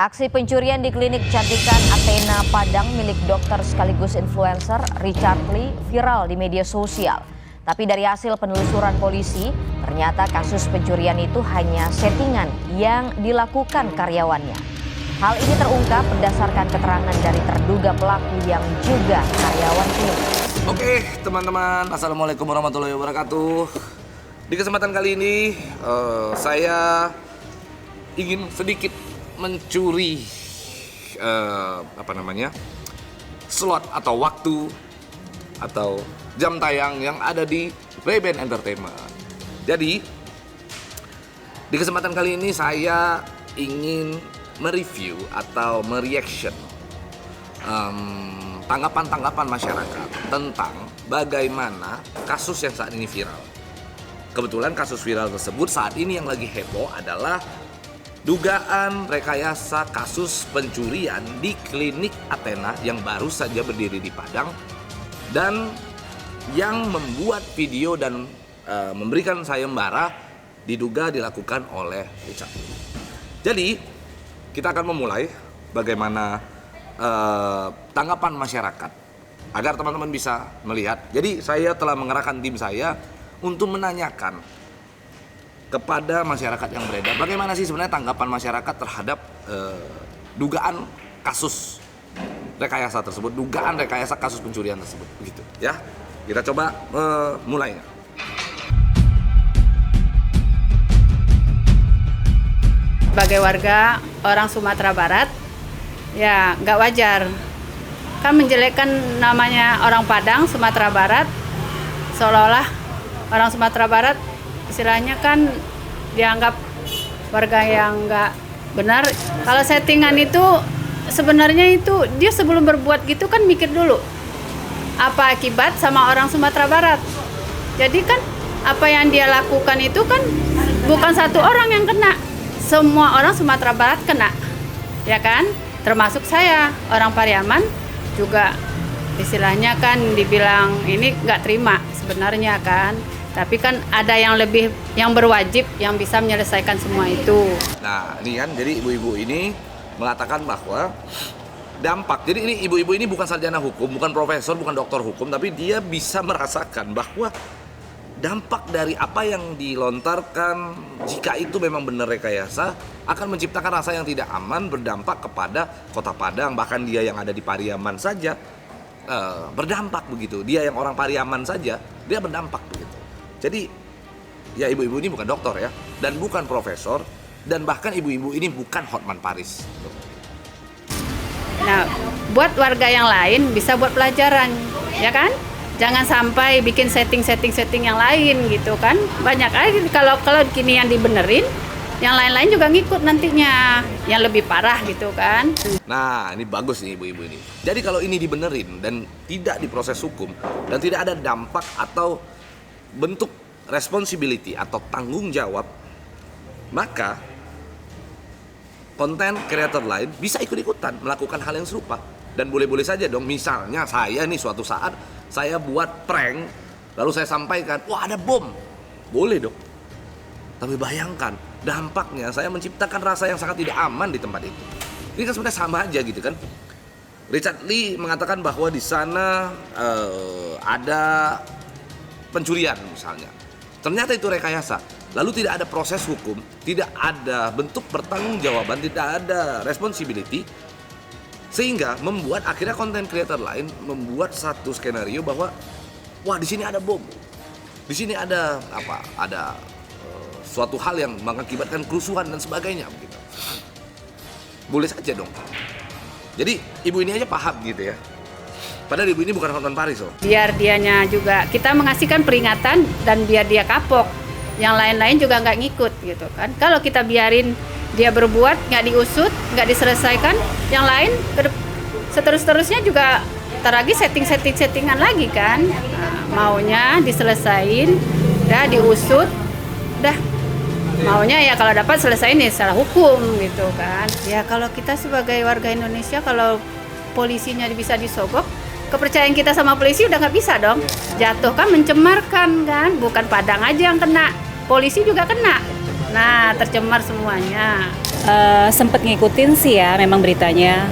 Aksi pencurian di klinik kecantikan Athena Padang milik dokter sekaligus influencer Richard Lee viral di media sosial. Tapi dari hasil penelusuran polisi, ternyata kasus pencurian itu hanya settingan yang dilakukan karyawannya. Hal ini terungkap berdasarkan keterangan dari terduga pelaku yang juga karyawan klinik. Oke teman-teman, Assalamualaikum warahmatullahi wabarakatuh. Di kesempatan kali ini saya ingin sedikit mencuri slot atau waktu atau jam tayang yang ada di Ray-Ban Entertainment. Jadi di kesempatan kali ini saya ingin mereview atau mereaction tanggapan masyarakat tentang bagaimana kasus yang saat ini viral. Kebetulan kasus viral tersebut saat ini yang lagi heboh adalah dugaan rekayasa kasus pencurian di klinik Athena yang baru saja berdiri di Padang dan yang membuat video dan memberikan sayembara diduga dilakukan oleh Richard. Jadi kita akan memulai bagaimana tanggapan masyarakat agar teman-teman bisa melihat. Jadi saya telah mengerahkan tim saya untuk menanyakan kepada masyarakat yang beredar, bagaimana sih sebenarnya tanggapan masyarakat terhadap dugaan kasus rekayasa tersebut, dugaan rekayasa kasus pencurian tersebut, begitu ya. Kita coba mulainya. Sebagai warga orang Sumatera Barat, ya nggak wajar kan menjelekkan namanya orang Padang, Sumatera Barat, seolah-olah orang Sumatera Barat istilahnya kan dianggap warga yang nggak benar. Kalau settingan itu sebenarnya itu dia sebelum berbuat gitu kan mikir dulu apa akibat sama orang Sumatera Barat. Jadi kan apa yang dia lakukan itu kan bukan satu orang yang kena, semua orang Sumatera Barat kena, ya kan? Termasuk saya, orang Pariaman juga istilahnya kan dibilang ini nggak terima sebenarnya kan. Tapi kan ada yang lebih, yang berwajib, yang bisa menyelesaikan semua itu. Nah ini kan, jadi ibu-ibu ini mengatakan bahwa dampak, jadi ini ibu-ibu ini bukan sarjana hukum, bukan profesor, bukan doktor hukum, tapi dia bisa merasakan bahwa dampak dari apa yang dilontarkan, jika itu memang benar rekayasa, akan menciptakan rasa yang tidak aman, berdampak kepada kota Padang, bahkan dia yang ada di Pariaman saja berdampak begitu. Dia yang orang Pariaman saja, dia berdampak begitu. Jadi ya ibu-ibu ini bukan dokter ya, dan bukan profesor, dan bahkan ibu-ibu ini bukan Hotman Paris. Nah, buat warga yang lain bisa buat pelajaran, ya kan? Jangan sampai bikin setting yang lain gitu kan. Banyak aja kalau gini yang dibenerin, yang lain-lain juga ngikut nantinya, yang lebih parah gitu kan. Nah, ini bagus nih ibu-ibu ini. Jadi kalau ini dibenerin dan tidak diproses hukum dan tidak ada dampak atau bentuk responsibility atau tanggung jawab, maka konten kreator lain bisa ikut-ikutan melakukan hal yang serupa. Dan boleh-boleh saja dong, misalnya saya nih suatu saat saya buat prank lalu saya sampaikan, wah ada bom, boleh dong. Tapi bayangkan dampaknya, saya menciptakan rasa yang sangat tidak aman di tempat itu. Ini kan sebenarnya sama aja gitu kan. Richard Lee mengatakan bahwa di sana ada pencurian misalnya, ternyata itu rekayasa, lalu tidak ada proses hukum, tidak ada bentuk pertanggungjawaban, tidak ada responsibility, sehingga membuat akhirnya konten creator lain membuat satu skenario bahwa wah di sini ada bom, di sini ada apa, ada suatu hal yang mengakibatkan kerusuhan dan sebagainya begitu. Boleh saja dong. Jadi ibu ini aja paham gitu ya. Padahal ibu ini bukan Hotman Paris loh. Biar dianya juga, kita mengasihkan peringatan dan biar dia kapok. Yang lain-lain juga nggak ngikut gitu kan. Kalau kita biarin dia berbuat, nggak diusut, nggak diselesaikan, yang lain seterus-terusnya juga terlagi settingan lagi kan. Nah, maunya diselesain, udah diusut, udah maunya ya kalau dapat selesain ya secara hukum gitu kan. Ya kalau kita sebagai warga Indonesia, kalau polisinya bisa disogok, kepercayaan kita sama polisi udah nggak bisa dong. Jatuh kan mencemarkan kan, bukan Padang aja yang kena, polisi juga kena. Nah, tercemar semuanya. Sempet ngikutin sih ya memang beritanya.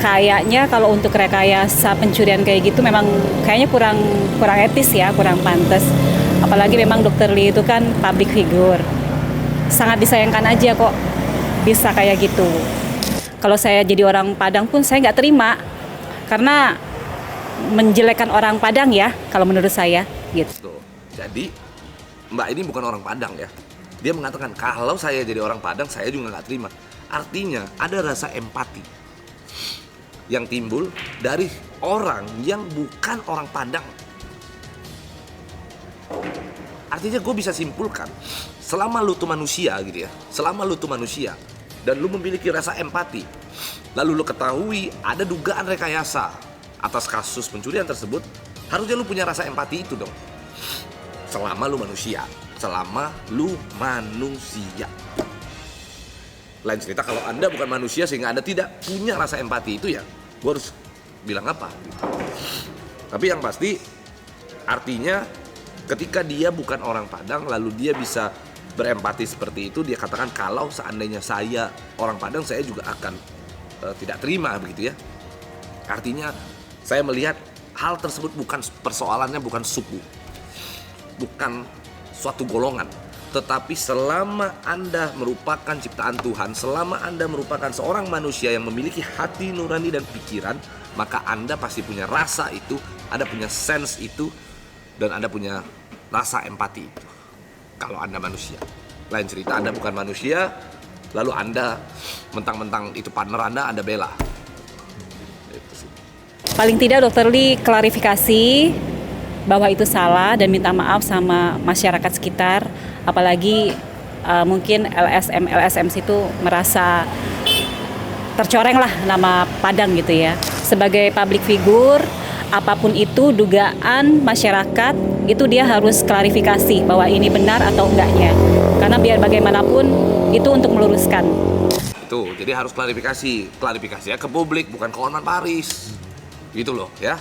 Kayaknya kalau untuk rekayasa pencurian kayak gitu memang kayaknya kurang etis ya, kurang pantas. Apalagi memang Dokter Lee itu kan public figure. Sangat disayangkan aja kok bisa kayak gitu. Kalau saya jadi orang Padang pun saya nggak terima karena menjelekkan orang Padang ya kalau menurut saya gitu. Tuh. Jadi Mbak ini bukan orang Padang ya. Dia mengatakan kalau saya jadi orang Padang saya juga nggak terima. Artinya ada rasa empati yang timbul dari orang yang bukan orang Padang. Artinya gue bisa simpulkan, selama lu tuh manusia gitu ya, selama lu tuh manusia dan lu memiliki rasa empati, lalu lu ketahui ada dugaan rekayasa atas kasus pencurian tersebut, harusnya lu punya rasa empati itu dong. Selama lu manusia, selama lu manusia. Lain cerita kalau Anda bukan manusia sehingga Anda tidak punya rasa empati itu ya, gue harus bilang apa gitu. Tapi yang pasti artinya ketika dia bukan orang Padang lalu dia bisa berempati seperti itu, dia katakan kalau seandainya saya orang Padang saya juga akan tidak terima begitu ya. Artinya saya melihat hal tersebut bukan persoalannya bukan suku, bukan suatu golongan, tetapi selama Anda merupakan ciptaan Tuhan, selama Anda merupakan seorang manusia yang memiliki hati nurani dan pikiran, maka Anda pasti punya rasa itu, Anda punya sense itu, dan Anda punya rasa empati itu. Kalau Anda manusia. Lain cerita Anda bukan manusia, lalu Anda mentang-mentang itu partner Anda bela. Itu sih. Paling tidak Dokter Lee klarifikasi bahwa itu salah dan minta maaf sama masyarakat sekitar, apalagi mungkin LSM itu merasa tercoreng lah nama Padang gitu ya. Sebagai public figure, apapun itu dugaan masyarakat itu dia harus klarifikasi bahwa ini benar atau enggaknya. Karena biar bagaimanapun itu untuk meluruskan. Tuh, jadi harus klarifikasinya ke publik bukan ke Hotman Paris. Gitu loh ya.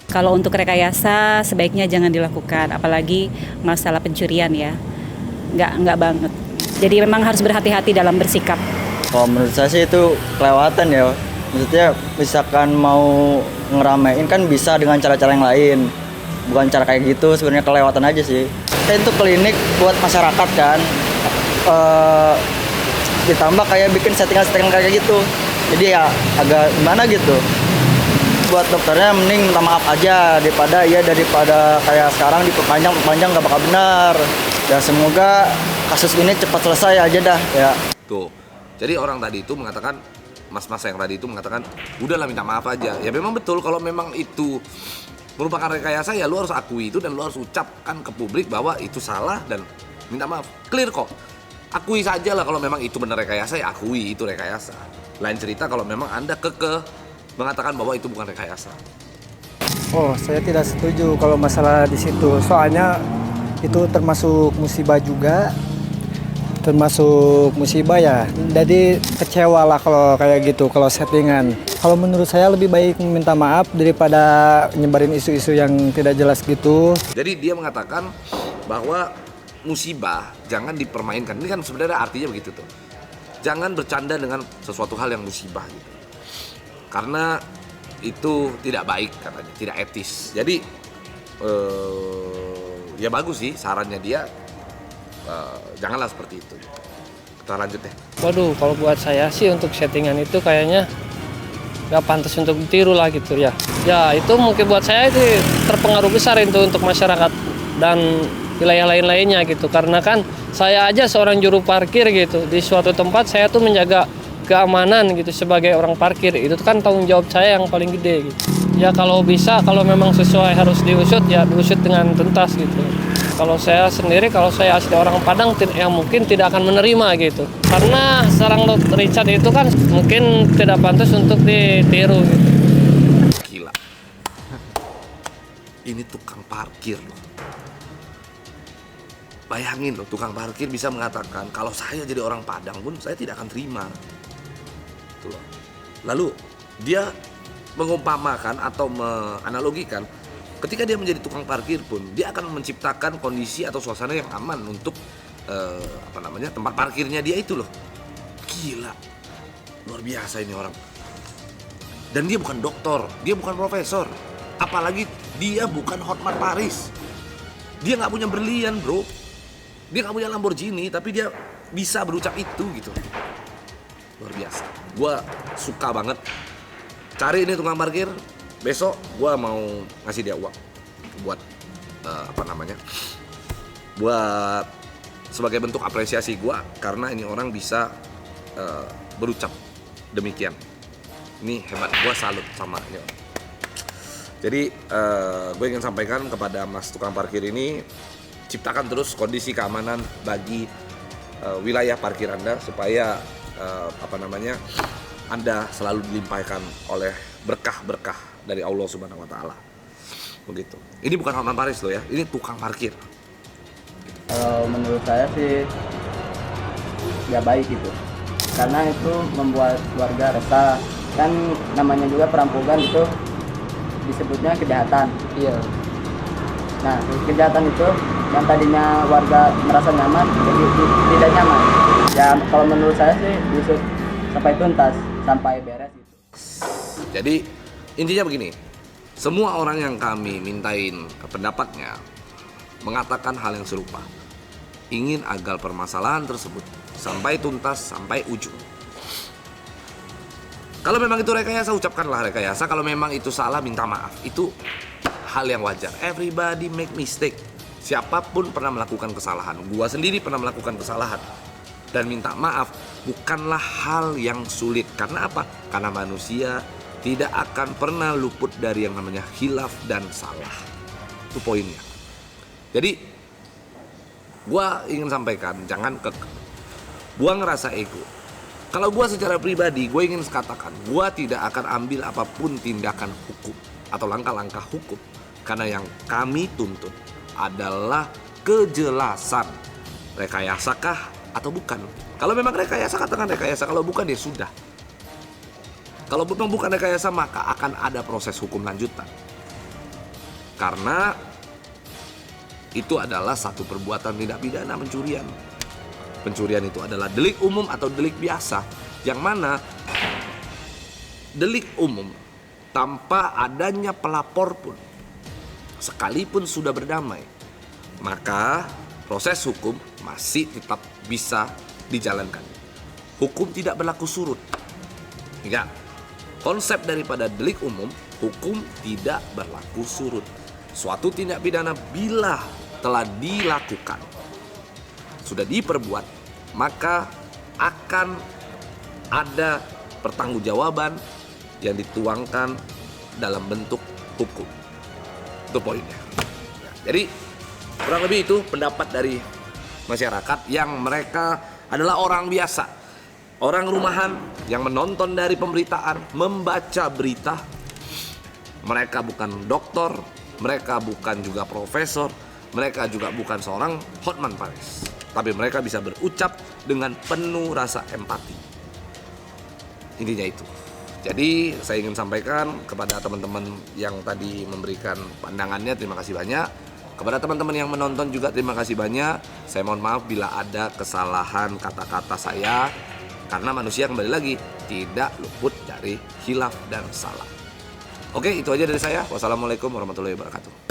Kalau untuk rekayasa sebaiknya jangan dilakukan, apalagi masalah pencurian ya. Enggak banget. Jadi memang harus berhati-hati dalam bersikap. Kalau menurut saya sih itu kelewatan ya. Maksudnya misalkan mau ngeramein kan bisa dengan cara-cara yang lain. Bukan cara kayak gitu, sebenarnya kelewatan aja sih. Kita itu klinik buat masyarakat kan. Ditambah kayak bikin settingan-settingan kayak gitu. Jadi ya agak gimana gitu. Buat dokternya mending minta maaf aja daripada kayak sekarang diperpanjang nggak bakal benar. Ya semoga kasus ini cepat selesai aja dah ya. Tuh. Jadi orang tadi itu mengatakan, mas-mas yang tadi itu mengatakan, udahlah minta maaf aja. Ya memang betul kalau memang itu merupakan rekayasa ya lu harus akui itu dan lu harus ucapkan ke publik bahwa itu salah dan minta maaf. Clear kok. Akui saja lah kalau memang itu benar rekayasa, ya akui itu rekayasa. Lain cerita kalau memang Anda kekeh mengatakan bahwa itu bukan rekayasa. Oh, saya tidak setuju kalau masalah di situ. Soalnya itu termasuk musibah juga. Termasuk musibah ya. Jadi kecewa lah kalau kayak gitu, kalau settingan. Kalau menurut saya lebih baik minta maaf daripada nyebarin isu-isu yang tidak jelas gitu. Jadi dia mengatakan bahwa musibah jangan dipermainkan. Ini kan sebenarnya artinya begitu tuh. Jangan bercanda dengan sesuatu hal yang musibah gitu. Karena itu tidak baik katanya, tidak etis. Jadi ya bagus sih sarannya dia, janganlah seperti itu. Kita lanjut deh. Waduh, kalau buat saya sih untuk settingan itu kayaknya nggak pantas untuk ditiru lah gitu ya. Ya itu mungkin buat saya itu terpengaruh besar itu untuk masyarakat dan wilayah lain-lainnya gitu. Karena kan saya aja seorang juru parkir gitu, di suatu tempat saya tuh menjaga keamanan gitu sebagai orang parkir, itu kan tanggung jawab saya yang paling gede gitu. Ya kalau bisa, kalau memang sesuai harus diusut ya diusut dengan tuntas gitu. Kalau saya sendiri, kalau saya asli orang Padang yang mungkin tidak akan menerima gitu. Karena seorang Dr. Richard itu kan mungkin tidak pantas untuk ditiru gitu. Gila. Ini tukang parkir loh. Bayangin loh, tukang parkir bisa mengatakan kalau saya jadi orang Padang pun saya tidak akan terima. Lalu dia mengumpamakan atau menganalogikan ketika dia menjadi tukang parkir pun dia akan menciptakan kondisi atau suasana yang aman untuk tempat parkirnya dia itu loh. Gila, luar biasa ini orang. Dan dia bukan dokter, dia bukan profesor, apalagi dia bukan Hotman Paris. Dia nggak punya berlian bro, dia nggak punya Lamborghini, tapi dia bisa berucap itu gitu. Luar biasa. Gua suka banget. Cari ini tukang parkir, besok gua mau ngasih dia uang buat buat sebagai bentuk apresiasi gua karena ini orang bisa berucap demikian. Ini hebat, gua salut sama ini. Jadi gue ingin sampaikan kepada mas tukang parkir ini, ciptakan terus kondisi keamanan bagi wilayah parkir Anda supaya Anda selalu dilimpahkan oleh berkah-berkah dari Allah Subhanahu wa taala. Begitu. Ini bukan Hotman Paris loh ya, ini tukang parkir. Kalau menurut saya sih ya baik gitu, karena itu membuat warga resah. Kan namanya juga perampokan itu disebutnya kejahatan. Iya. Nah, kejahatan itu yang tadinya warga merasa nyaman jadi tidak nyaman. Ya kalau menurut saya sih diusut sampai tuntas, sampai beres gitu. Jadi intinya begini, semua orang yang kami mintain pendapatnya mengatakan hal yang serupa, ingin agar permasalahan tersebut sampai tuntas, sampai ujung. Kalau memang itu rekayasa, ucapkanlah rekayasa. Kalau memang itu salah, minta maaf. Itu hal yang wajar. Everybody make mistake. Siapapun pernah melakukan kesalahan. Gua sendiri pernah melakukan kesalahan. Dan minta maaf bukanlah hal yang sulit. Karena apa? Karena manusia tidak akan pernah luput dari yang namanya khilaf dan salah. Itu poinnya. Jadi gua ingin sampaikan, jangan buang rasa ego. Kalau gue secara pribadi, gue ingin katakan, gue tidak akan ambil apapun tindakan hukum atau langkah-langkah hukum. Karena yang kami tuntut adalah kejelasan. Rekayasakah atau bukan? Kalau memang rekayasa, katakan rekayasa. Kalau bukan, ya sudah. Kalau memang bukan rekayasa, maka akan ada proses hukum lanjutan. Karena itu adalah satu perbuatan tindak pidana pencurian. Pencurian itu adalah delik umum atau delik biasa, yang mana delik umum tanpa adanya pelapor pun, sekalipun sudah berdamai, maka proses hukum masih tetap bisa dijalankan. Hukum tidak berlaku surut. Ya, konsep daripada delik umum, hukum tidak berlaku surut. Suatu tindak pidana bila telah dilakukan, sudah diperbuat, maka akan ada pertanggungjawaban yang dituangkan dalam bentuk hukum. Itu poinnya. Ya, jadi kurang lebih itu pendapat dari masyarakat yang mereka adalah orang biasa, orang rumahan yang menonton dari pemberitaan, membaca berita. Mereka bukan dokter, mereka bukan juga profesor, mereka juga bukan seorang Hotman Paris. Tapi mereka bisa berucap dengan penuh rasa empati. Intinya itu. Jadi saya ingin sampaikan kepada teman-teman yang tadi memberikan pandangannya, terima kasih banyak. Kepada teman-teman yang menonton juga terima kasih banyak. Saya mohon maaf bila ada kesalahan kata-kata saya, karena manusia kembali lagi tidak luput dari khilaf dan salah. Oke, itu aja dari saya. Wassalamualaikum warahmatullahi wabarakatuh.